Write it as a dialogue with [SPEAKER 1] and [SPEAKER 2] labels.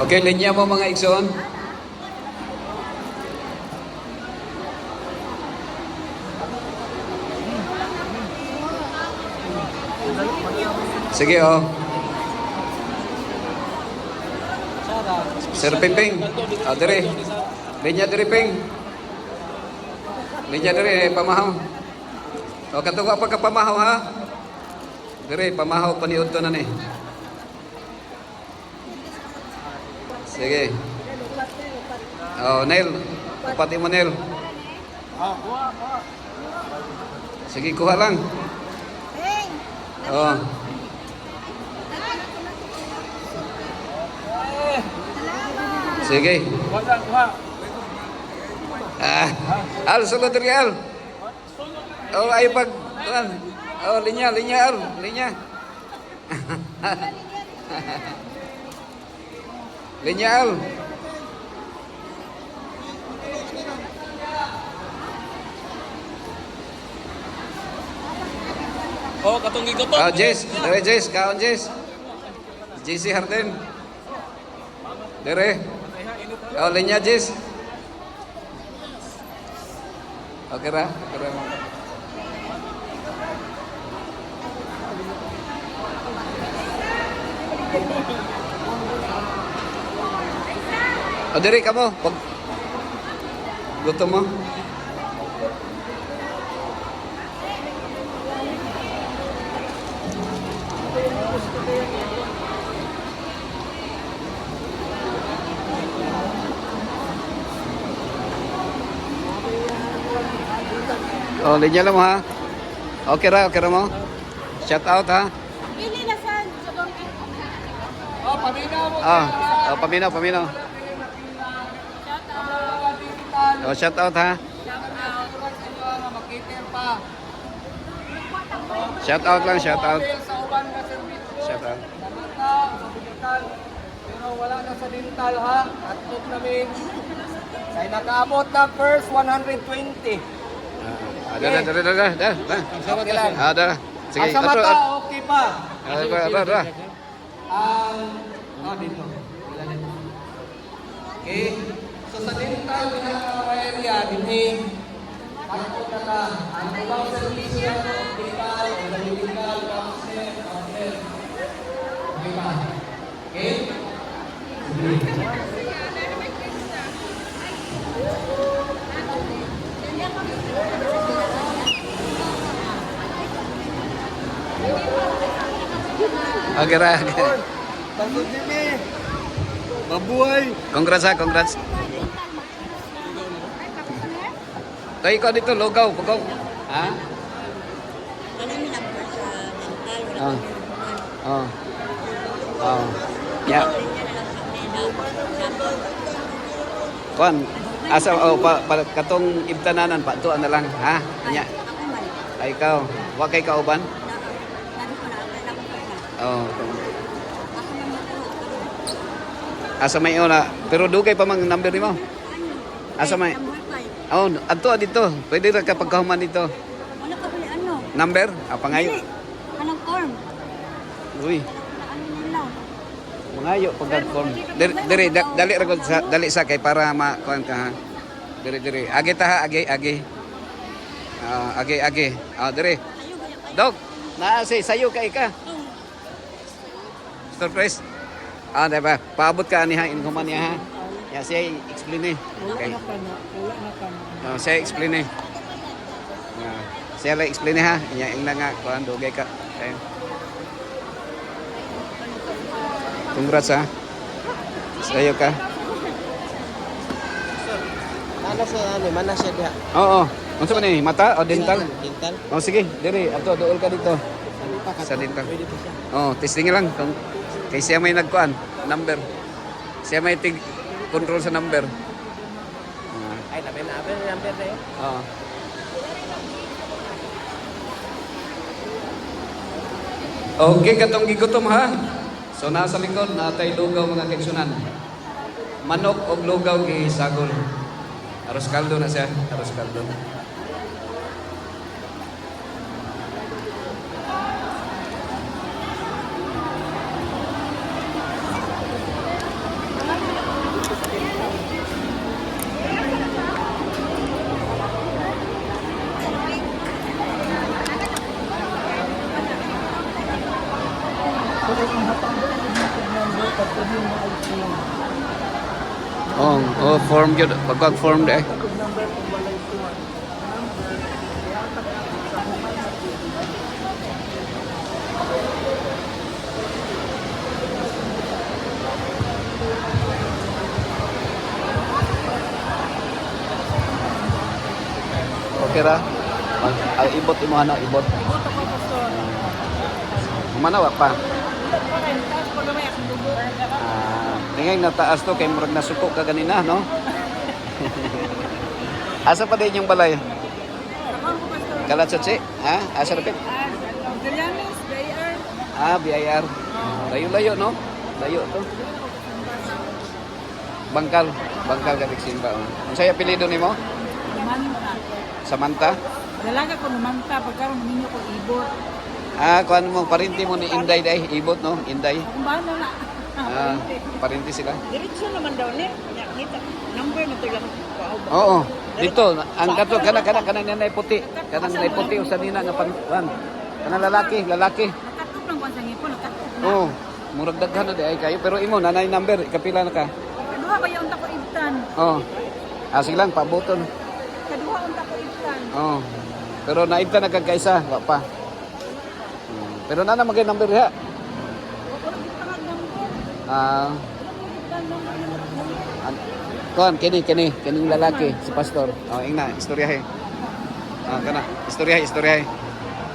[SPEAKER 1] Okay, linya mo mga igsoon. Sige, oh. Sir Pimping. Oh, dire. Linya dire, Ping. Linya dire, pamahaw. O, katong pa ka pamahaw, ha? Dire, pamahaw, paniud to na ni. Sige. Oh, Neil. Upati mo, Neil. Sige, kuha lang. Oh. Sige. Al, sulod rin, Al. Oh, ay pag... Oh, linya, Al. Linya. Linya, Al.
[SPEAKER 2] Oh, katong gigoto.
[SPEAKER 1] Oh, Jess. Dere, Jess. Kaon, Jess. JC Harden. Dere. Oh, linya, Jess. Okay ra? Okay ra. O, diri ka mo. Pag... Gusto mo? Oh, linya lang mo, ha? Okay ra mo? Shout out, ha?
[SPEAKER 3] Pili na sa sabang
[SPEAKER 2] Oh, paminaw mo.
[SPEAKER 1] Oh, paminaw. Oh, shout out, ha? Shout out lang, shout out.
[SPEAKER 2] Sa uban nga service.
[SPEAKER 1] Shout out.
[SPEAKER 2] Sa digital. Pero wala na sa dental ha. At top namin. Sa nakaabot na first 120.
[SPEAKER 1] Dah.
[SPEAKER 2] Okay lang.
[SPEAKER 1] Dah. Sige.
[SPEAKER 2] Sa mata, okay pa.
[SPEAKER 1] Dah.
[SPEAKER 2] Dito. Okay. So sa dental, pinaka-area, dinhi. Ako na ka. Ang ibang service na ito, dental, medical, counselor, counselor. Okay ba? Okay?
[SPEAKER 1] Okay ra.
[SPEAKER 2] Tanto Jimmy. Mabuhay.
[SPEAKER 1] Congrats, ha? Congrats. Tayo ka dito, Lugaw, Pagong. Ha? Oh. Oh. Oh. Ya. Kuan, asa katong ibtananan pa tuan na lang, ha? Nya. Ay ikaw, wa kay kauban? Oh. Asa may una, pero dugay pa mang number nimo. Asa may? Oh, adto dito. Pwede ra ka pagkahuman dito.
[SPEAKER 3] Wala ka pala ano?
[SPEAKER 1] Number? Pangayo.
[SPEAKER 3] Anong form?
[SPEAKER 1] Uy,
[SPEAKER 3] Ano nila?
[SPEAKER 1] mangayo pag form. Dali ra gud sa dali sa kay para makuan ka ha. Diri. Agi ta ha, agi. Agi. Diri. Dog, naa say sayo kay ka. Surprise. Diba? Paabot ka niya, inkuman niya ha. Ya, siya explain eh. Okay. Siya explain eh. Siya lang explain eh ha. Ing na nga, kuhan, dugay ka. Okay. Congrats ha. Sayo ka.
[SPEAKER 2] Mana siya diha?
[SPEAKER 1] Oo. Unsa man ni? Mata o dental?
[SPEAKER 2] Dental.
[SPEAKER 1] Oh, sige. Diri, ato dool ka dito. Sa dental. Oh, testing lang kung kay siya may nagkuan, number. Siya may control sa number.
[SPEAKER 2] Ay, nabe number na yun.
[SPEAKER 1] Oo. Okay, katong gigutom ha. So nasa likod natay lugaw mga kaigsunan. Manok og lugaw kay sagol. Aros kaldo na siya, aros kaldo. form yun. Pagkag-form de. Okay ra? Ibot imo ano, ibot.
[SPEAKER 3] Ibot ako, pastor.
[SPEAKER 1] Manawak pa.
[SPEAKER 3] Okay, tapos pag gamay akong dugo.
[SPEAKER 1] Tingay na taas to kay murag nasuko ka ganina, no? Asa pa din yung balay?
[SPEAKER 3] Takon ko, pastor.
[SPEAKER 1] Kalatsatsi? Ha? Asa rapit?
[SPEAKER 3] Galianes, BIR.
[SPEAKER 1] BIR. Layo-layo, no? Layo to. Bangkal. Bangkal ka Simba. Ang saya apelyido nimo?
[SPEAKER 3] Manta.
[SPEAKER 1] Samantha?
[SPEAKER 3] Dalaga ko numanta, pagkaroon ninyo ko ibot.
[SPEAKER 1] Kuan mo parinti mo ni Inday day, ibot no? Inday.
[SPEAKER 3] Kung ba na?
[SPEAKER 1] Parinti sila.
[SPEAKER 3] Diretso naman daw ni. Nakita. Number na tayo lang.
[SPEAKER 1] Oo. Dito, ang kato kana nanay puti. Kanang nanay puti usa nina nga pangwan. Kanang lalaki.
[SPEAKER 3] Nakatok lang kung sa ngipon, nakatok na.
[SPEAKER 1] Oo. Murag daghan na di ay kayo pero imo nanay number ikapila na ka.
[SPEAKER 3] Kaduha ba yung ko ibtan?
[SPEAKER 1] Oo. Sige lang pabuton.
[SPEAKER 3] Kaduha unta ko ibtan.
[SPEAKER 1] Oo. Pero naibta na kag kaisa, wa pa. Pero nana magay number ha.
[SPEAKER 3] Wala gitangag number.
[SPEAKER 1] Ah,
[SPEAKER 3] Wala gitang number.
[SPEAKER 1] kuan kining lalaki si pastor. Oh, ingna istoryahe. Kana istoryahe.